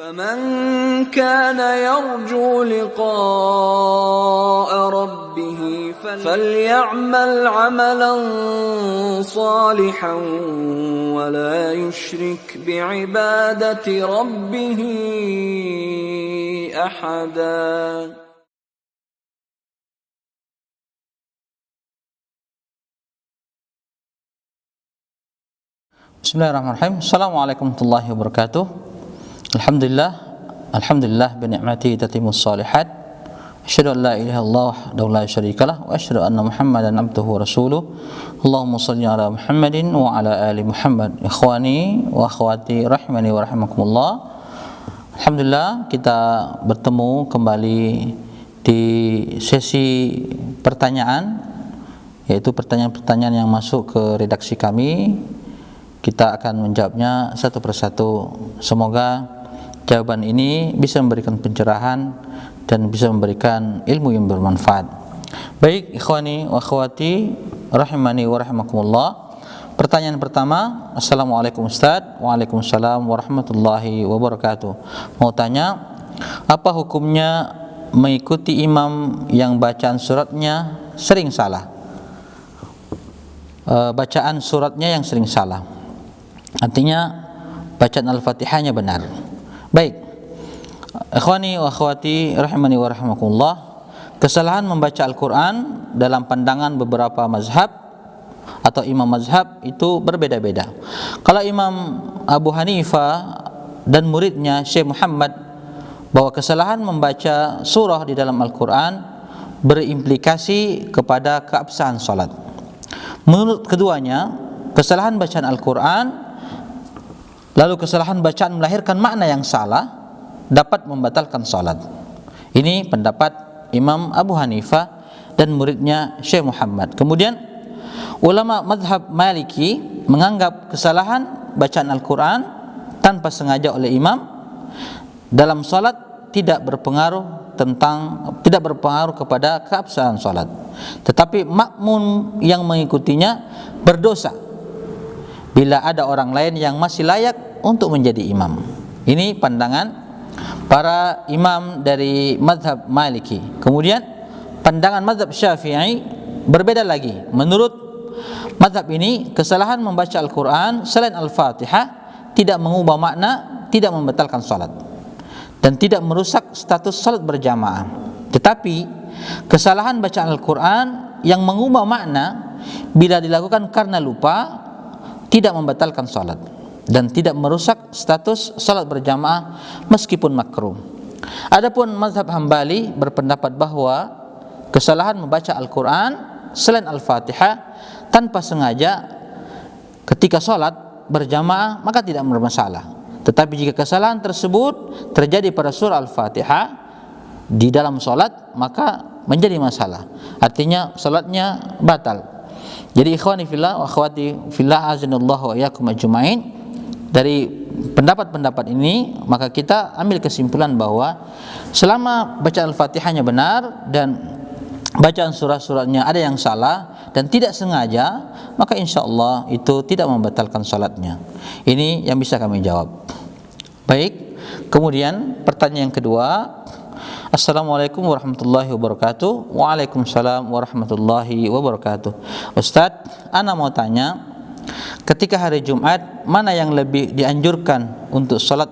فمن كان يرجو لقاء ربه فليعمل عملا صالحا ولا يشرك بعبادة ربه أحدا. Bismillahirrahmanirrahim. Assalamualaikum warahmatullahi wabarakatuh. Alhamdulillah bi ni'matihi tatimmus shalihat. Asyhadu an la ilaha illallah wahdahu la syarikalah wa asyhadu anna Muhammadan abduhu wa rasuluh. Allahumma shalli ala Muhammadin wa ala ali Muhammad. Ikhwani wa akhwati rahimani wa rahimakumullah. Alhamdulillah kita bertemu kembali di sesi pertanyaan, yaitu pertanyaan-pertanyaan yang masuk ke redaksi kami. Kita akan menjawabnya satu persatu. Semoga jawaban ini bisa memberikan pencerahan dan bisa memberikan ilmu yang bermanfaat. Baik, ikhwani wa akhwati rahimani wa rahimakumullah. Pertanyaan pertama, Assalamualaikum Ustaz. Waalaikumsalam warahmatullahi wabarakatuh. Mau tanya, apa hukumnya mengikuti imam yang bacaan suratnya sering salah? Bacaan suratnya yang sering salah, artinya bacaan Al-Fatihahnya benar. Baik, ikhwani wa akhwati rahimani wa rahimakumullah, kesalahan membaca Al-Quran dalam pandangan beberapa mazhab atau imam mazhab itu berbeda-beda. Kalau Imam Abu Hanifah dan muridnya Syekh Muhammad, bahwa kesalahan membaca surah di dalam Al-Quran berimplikasi kepada keabsahan salat. Menurut keduanya, kesalahan bacaan Al-Quran lalu kesalahan bacaan melahirkan makna yang salah dapat membatalkan salat. Ini pendapat Imam Abu Hanifah dan muridnya Syekh Muhammad. Kemudian ulama mazhab Maliki menganggap kesalahan bacaan Al-Quran tanpa sengaja oleh imam dalam salat tidak berpengaruh kepada keabsahan salat, tetapi makmum yang mengikutinya berdosa bila ada orang lain yang masih layak untuk menjadi imam. Ini pandangan para imam dari mazhab Maliki. Kemudian pandangan mazhab Syafi'i berbeda lagi. Menurut mazhab ini, kesalahan membaca Al-Quran selain Al-Fatihah tidak mengubah makna, tidak membatalkan salat, dan tidak merusak status salat berjamaah. Tetapi kesalahan bacaan Al-Quran yang mengubah makna bila dilakukan karena lupa tidak membatalkan salat dan tidak merusak status salat berjamaah meskipun makruh. Adapun mazhab Hambali berpendapat bahwa kesalahan membaca Al-Quran selain Al-Fatihah tanpa sengaja ketika salat berjamaah maka tidak bermasalah. Tetapi jika kesalahan tersebut terjadi pada surah Al-Fatihah di dalam salat maka menjadi masalah. Artinya salatnya batal. Jadi ikhwani fillah wa akhwati fillah azanallahu wa iyyakum ajmain, dari pendapat-pendapat ini maka kita ambil kesimpulan bahwa selama bacaan Al-Fatihahnya benar dan bacaan surah-surahnya ada yang salah dan tidak sengaja, maka insyaallah itu tidak membatalkan salatnya. Ini yang bisa kami jawab. Baik, kemudian pertanyaan yang kedua, Assalamualaikum warahmatullahi wabarakatuh. Waalaikumsalam warahmatullahi wabarakatuh. Ustadz, ana mau tanya, ketika hari Jumat mana yang lebih dianjurkan untuk salat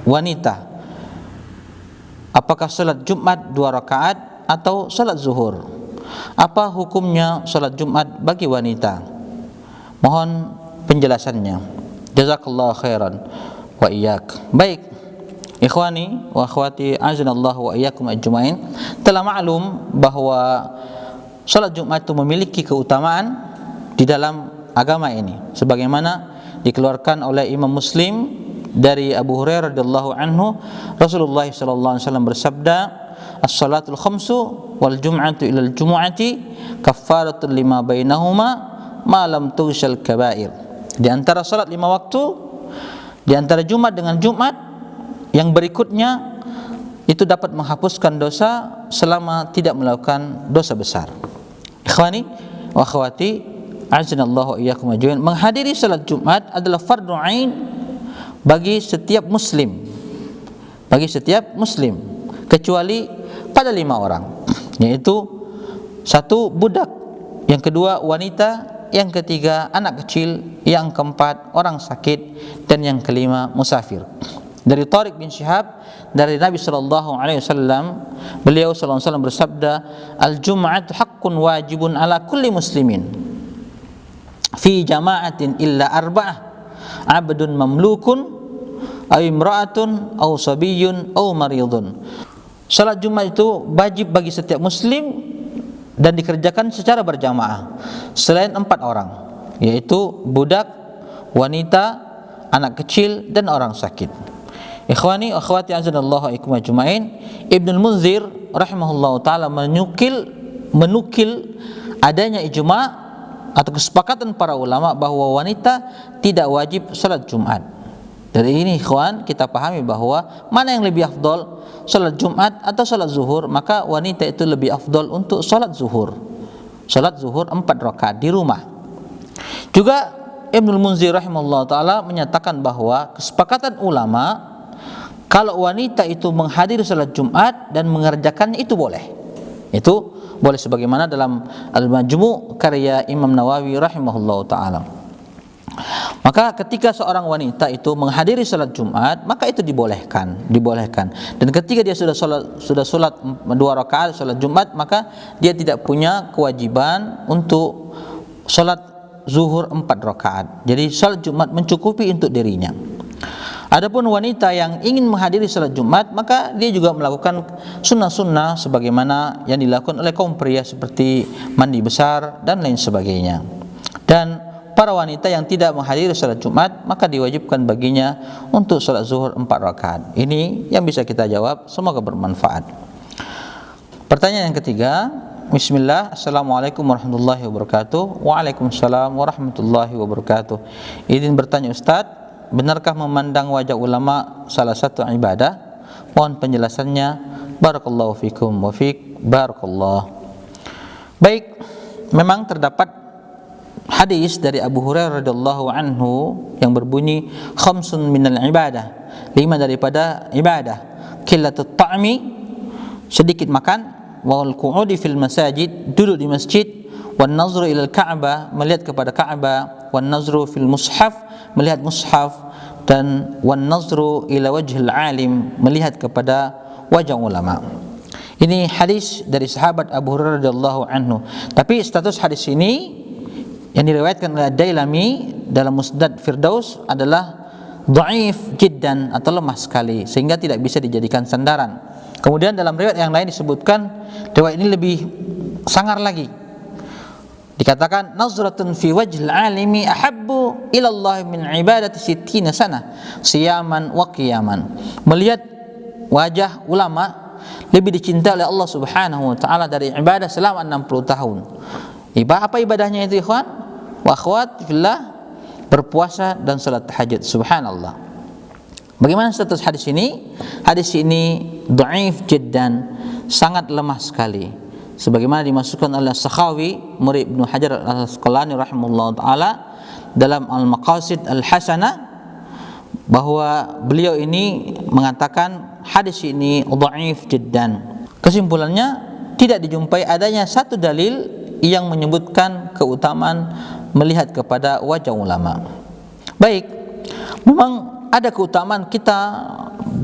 wanita? Apakah salat Jumat 2 rakaat atau salat zuhur? Apa hukumnya salat Jumat bagi wanita? Mohon penjelasannya. Jazakallahu khairan wa iyyak. Baik, ikhwani wa akhwati azanallahu wa iyyakum ajmain, telah maklum bahwa salat Jumat itu memiliki keutamaan di dalam agama ini, sebagaimana dikeluarkan oleh Imam Muslim dari Abu Hurairah radhiyallahu anhu, Rasulullah sallallahu alaihi wasallam bersabda, as-salatul khamsu wal jum'atu ilal jumu'ati kaffaratul lima bainahuma ma lam tughshal kaba'ir. Di antara salat 5 waktu, di antara Jumat dengan Jumat yang berikutnya itu dapat menghapuskan dosa selama tidak melakukan dosa besar. Ikhwani wa akhwati azanallahu wa iyyakum ajmain, menghadiri salat Jumat adalah fardu ain bagi setiap muslim. bagi setiap muslim, kecuali pada 5 orang, yaitu 1 budak, yang kedua wanita, yang ketiga anak kecil, yang keempat orang sakit, dan yang kelima musafir. Dari Tariq bin Syihab dari Nabi sallallahu alaihi wasallam, beliau sallallahu alaihi wasallam bersabda, "Al-jum'atu haqqun wajibun ala kulli muslimin fi jama'atin illa arba'ah, 'abdun mamlukun aw imra'atun aw sabiyyun aw maridun." Salat Jumat itu wajib bagi setiap muslim dan dikerjakan secara berjamaah selain 4 orang, yaitu budak, wanita, anak kecil, dan orang sakit. Ikhwani wa akhwati azanallahu alaikum ajmain, Ibnul Munzir rahimahullahu taala menukil adanya ijma' atau kesepakatan para ulama bahwa wanita tidak wajib salat Jumat. Dari ini ikhwan kita pahami bahwa mana yang lebih afdol, salat Jumat atau salat zuhur, maka wanita itu lebih afdol untuk salat zuhur. Salat zuhur 4 rakaat di rumah. Juga Ibnul Munzir rahimahullah taala menyatakan bahwa kesepakatan ulama kalau wanita itu menghadiri salat Jumat dan mengerjakannya itu boleh. Itu boleh sebagaimana dalam Al-Majmu' karya Imam Nawawi rahimahullah taala. Maka ketika seorang wanita itu menghadiri salat Jumat, maka itu dibolehkan. Dan ketika dia sudah salat 2 rakaat salat Jumat, maka dia tidak punya kewajiban untuk salat zuhur 4 rakaat. Jadi salat Jumat mencukupi untuk dirinya. Adapun wanita yang ingin menghadiri salat Jumat, maka dia juga melakukan sunnah-sunnah sebagaimana yang dilakukan oleh kaum pria seperti mandi besar dan lain sebagainya. Dan para wanita yang tidak menghadiri salat Jumat, maka diwajibkan baginya untuk salat zuhur 4 rakaat. Ini yang bisa kita jawab, semoga bermanfaat. Pertanyaan yang ketiga, bismillah, assalamualaikum warahmatullahi wabarakatuh. Waalaikumsalam warahmatullahi wabarakatuh. Izin bertanya Ustaz, benarkah memandang wajah ulama salah satu ibadah? Mohon penjelasannya. Barakallahu fikum wa fik barakallah. Baik, memang terdapat hadis dari Abu Hurairah radhiyallahu anhu yang berbunyi khamsun minal ibadah, 5 daripada ibadah. Qillatut ta'mi, sedikit makan, wal qu'udi fil masajid, duduk di masjid, wan nazru ilal Ka'bah, melihat kepada Ka'bah, wan nazru fil mushaf, melihat mushaf, dan wan nazru ila wajhil alim, melihat kepada wajah ulama. Ini hadis dari sahabat Abu Hurairah radhiyallahu anhu. Tapi status hadis ini yang diriwayatkan oleh Ad-Dailami dalam Musnad Firdaus adalah dhaif jiddan atau lemah sekali sehingga tidak bisa dijadikan sandaran. Kemudian dalam riwayat yang lain disebutkan riwayat ini lebih sangar lagi. Dikatakan nazratun fi wajhil alimi ahabbu ila Allah min ibadati 60 sana siyaman wa qiyaman. Melihat wajah ulama lebih dicintai oleh Allah Subhanahu wa taala dari ibadah selama 60 tahun. Apa ibadahnya itu ikhwan? Wa akhwat fillah, berpuasa dan salat tahajud. Subhanallah. Bagaimana status hadis ini? Hadis ini dhaif jiddan, sangat lemah sekali. Sebagaimana dimasukkan oleh Sakhawi, murid Ibnu Hajar Al-Asqalani rahimahullah taala dalam Al-Maqasid Al-Hasanah, bahwa beliau ini mengatakan hadis ini dhaif jiddan. Kesimpulannya, tidak dijumpai adanya satu dalil yang menyebutkan keutamaan melihat kepada wajah ulama. Baik, memang ada keutamaan kita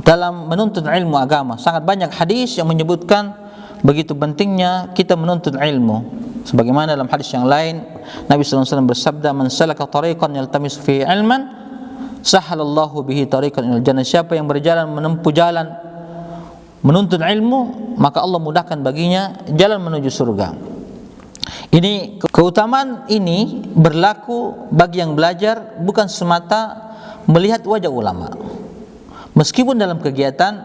dalam menuntut ilmu agama. Sangat banyak hadis yang menyebutkan begitu pentingnya kita menuntut ilmu. Sebagaimana dalam hadis yang lain, Nabi sallallahu alaihi wasallam bersabda, "Man salaka tariqan yaltamisu fihi ilman, sahalallahu bihi tariqan ilal jannah." Siapa yang berjalan menempuh jalan menuntut ilmu, maka Allah mudahkan baginya jalan menuju surga. Ini keutamaan ini berlaku bagi yang belajar bukan semata melihat wajah ulama. Meskipun dalam kegiatan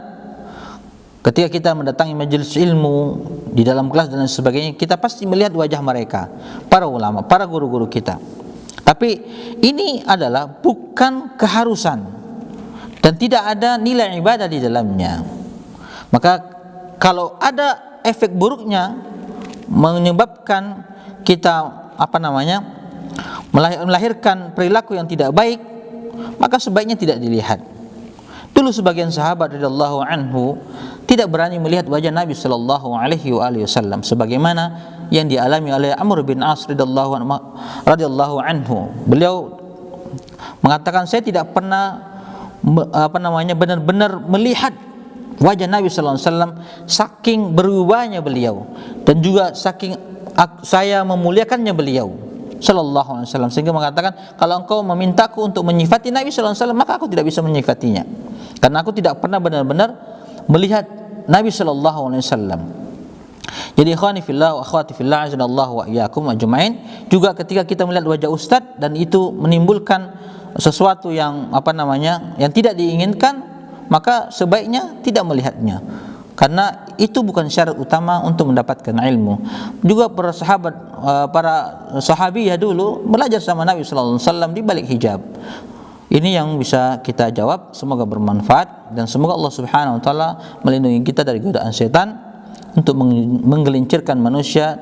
ketika kita mendatangi majelis ilmu, di dalam kelas dan sebagainya, kita pasti melihat wajah mereka, para ulama, para guru-guru kita. Tapi ini adalah bukan keharusan dan tidak ada nilai ibadah di dalamnya. Maka kalau ada efek buruknya menyebabkan kita melahirkan perilaku yang tidak baik, maka sebaiknya tidak dilihat. Dulu sebagian sahabat radhiyallahu anhu tidak berani melihat wajah Nabi sallallahu alaihi wasallam sebagaimana yang dialami oleh Amr bin As radhiyallahu anhu. Beliau mengatakan, saya tidak pernah benar-benar melihat wajah Nabi sallallahu alaihi wasallam, saking berubahnya beliau dan juga saking saya memuliakannya beliau sallallahu alaihi wasallam, sehingga mengatakan, kalau engkau memintaku untuk menyifati Nabi sallallahu alaihi wasallam, maka aku tidak bisa menyifatinya, karena aku tidak pernah benar-benar melihat Nabi sallallahu alaihi wasallam. Jadi ikhwani fillah wa akhwati fillah, azanallahu wa iyyakum ajmain, juga ketika kita melihat wajah ustaz dan itu menimbulkan sesuatu yang yang tidak diinginkan, maka sebaiknya tidak melihatnya, karena itu bukan syarat utama untuk mendapatkan ilmu. Juga para sahabiyah dulu belajar sama Nabi sallallahu alaihi wasallam di balik hijab. Ini yang bisa kita jawab, semoga bermanfaat dan semoga Allah Subhanahu wa taala melindungi kita dari godaan setan untuk menggelincirkan manusia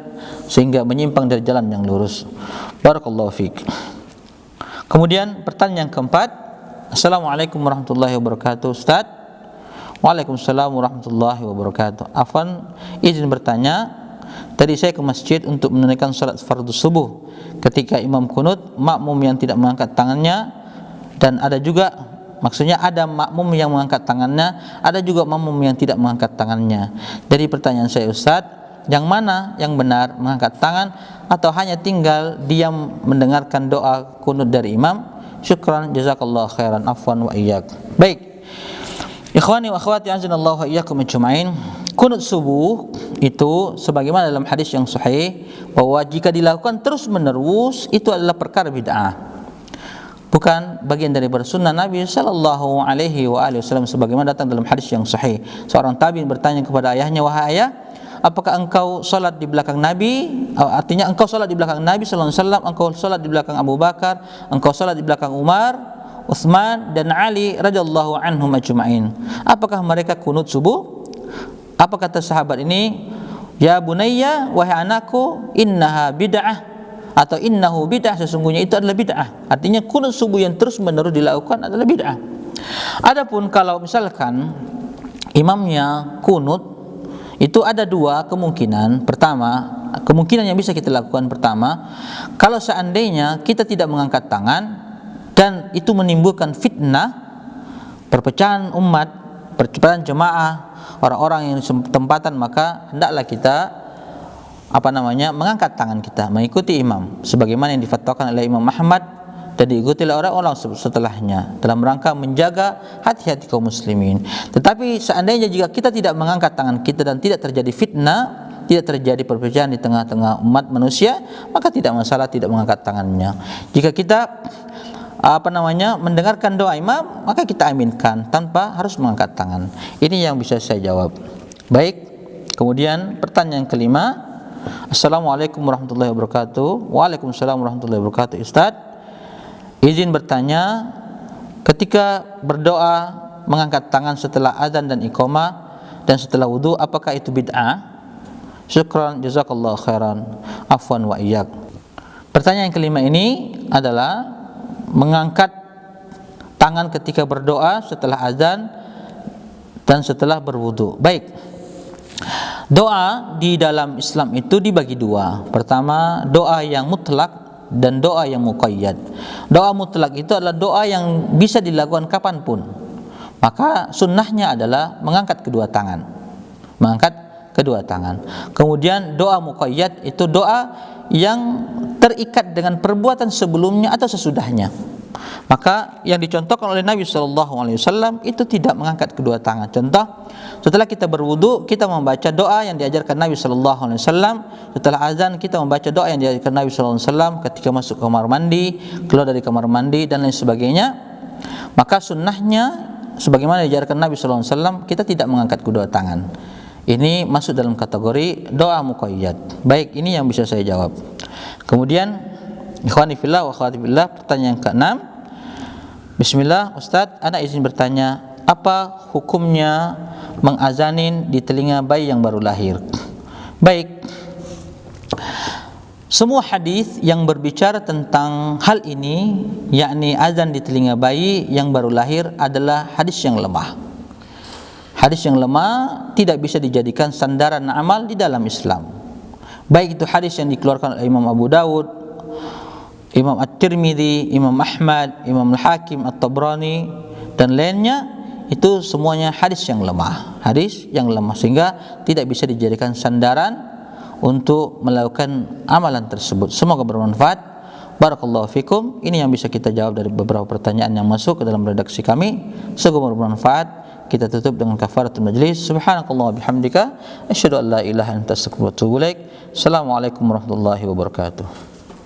sehingga menyimpang dari jalan yang lurus. Barakallahu fiik. Kemudian pertanyaan yang keempat, Assalamualaikum warahmatullahi wabarakatuh Ustaz. Waalaikumsalam warahmatullahi wabarakatuh. Afwan, izin bertanya, tadi saya ke masjid untuk menunaikan salat fardu subuh. Ketika imam kunut, makmum yang tidak mengangkat tangannya, dan ada juga, maksudnya ada makmum yang mengangkat tangannya, ada juga makmum yang tidak mengangkat tangannya. Jadi pertanyaan saya, Ustaz, yang mana yang benar, mengangkat tangan atau hanya tinggal diam mendengarkan doa kunut dari imam? Syukran, jazakallahu khairan, afwan wa iyyak. Baik, ikhwani wa akhwati azanallahu wa iyyakum ajmain. Kunut subuh itu sebagaimana dalam hadis yang sahih, bahwa jika dilakukan terus menerus itu adalah perkara bid'ah, bukan bagian daripada sunnah Nabi sallallahu alaihi wasallam, sebagaimana datang dalam hadis yang sahih. Seorang tabi'in bertanya kepada ayahnya, wahai ayah, apakah engkau salat di belakang Nabi? Artinya engkau salat di belakang Nabi sallallahu alaihi wasallam, engkau salat di belakang Abu Bakar, engkau salat di belakang Umar, Utsman dan Ali radhiyallahu anhum ajma'in. Apakah mereka kunut subuh? Apa kata sahabat ini? Ya bunayya, wahai anakku, innaha bid'ah, atau innahu bid'ah, sesungguhnya itu adalah bid'ah. Artinya kunut subuh yang terus menerus dilakukan adalah bid'ah. Adapun kalau misalkan imamnya kunut, itu ada dua kemungkinan. Pertama, kemungkinan yang bisa kita lakukan pertama, kalau seandainya kita tidak mengangkat tangan dan itu menimbulkan fitnah, perpecahan umat, perpecahan jemaah, orang-orang yang tempatan, maka hendaklah kita mengangkat tangan kita, mengikuti imam sebagaimana yang difatwakan oleh Imam Ahmad dan diikuti oleh orang-orang setelahnya dalam rangka menjaga hati-hati kaum muslimin. Tetapi seandainya jika kita tidak mengangkat tangan kita dan tidak terjadi fitnah, tidak terjadi perpecahan di tengah-tengah umat manusia, maka tidak masalah tidak mengangkat tangannya. Jika kita mendengarkan doa imam, maka kita aminkan tanpa harus mengangkat tangan. Ini yang bisa saya jawab. Baik, kemudian pertanyaan kelima, Assalamualaikum warahmatullahi wabarakatuh. Waalaikumsalam warahmatullahi wabarakatuh. Ustaz, izin bertanya, ketika berdoa mengangkat tangan setelah azan dan iqamah dan setelah wudu, apakah itu bid'ah? Syukran, jazakallahu khairan, afwan wa iyyak. Pertanyaan yang kelima ini adalah mengangkat tangan ketika berdoa setelah azan dan setelah berwudu. Baik, doa di dalam Islam itu dibagi dua. Pertama, doa yang mutlak dan doa yang muqayyad. Doa mutlak itu adalah doa yang bisa dilakukan kapanpun, maka sunnahnya adalah mengangkat kedua tangan, mengangkat kedua tangan. Kemudian doa muqayyad itu doa yang terikat dengan perbuatan sebelumnya atau sesudahnya. Maka yang dicontohkan oleh Nabi SAW itu tidak mengangkat kedua tangan. Contoh, setelah kita berwudu, kita membaca doa yang diajarkan Nabi SAW. Setelah azan, kita membaca doa yang diajarkan Nabi SAW ketika masuk kamar mandi, keluar dari kamar mandi, dan lain sebagainya. Maka sunnahnya, sebagaimana diajarkan Nabi SAW, kita tidak mengangkat kedua tangan. Ini masuk dalam kategori doa muqayyad. Baik, ini yang bisa saya jawab. Kemudian, ikhwani fillah wa akhwati fillah, pertanyaan ke-6. Bismillah, Ustaz, ana izin bertanya, apa hukumnya mengazanin di telinga bayi yang baru lahir? Baik, Semua hadis yang berbicara tentang hal ini, yakni azan di telinga bayi yang baru lahir, adalah hadis yang lemah. Hadis yang lemah tidak bisa dijadikan sandaran amal di dalam Islam. Baik itu hadis yang dikeluarkan oleh Imam Abu Dawud, Imam At-Tirmidzi, Imam Ahmad, Imam Al-Hakim, At-Tabrani dan lainnya, itu semuanya hadis yang lemah. Hadis yang lemah sehingga tidak bisa dijadikan sandaran untuk melakukan amalan tersebut. Semoga bermanfaat. Barakallahu fikum. Ini yang bisa kita jawab dari beberapa pertanyaan yang masuk ke dalam redaksi kami. Semoga bermanfaat. Kita tutup dengan kafaratul majlis. Subhanakallah bihamdika asyhadu an la ilaha illa anta astaghfiruka wa atubu ilaik. Assalamualaikum warahmatullahi wabarakatuh.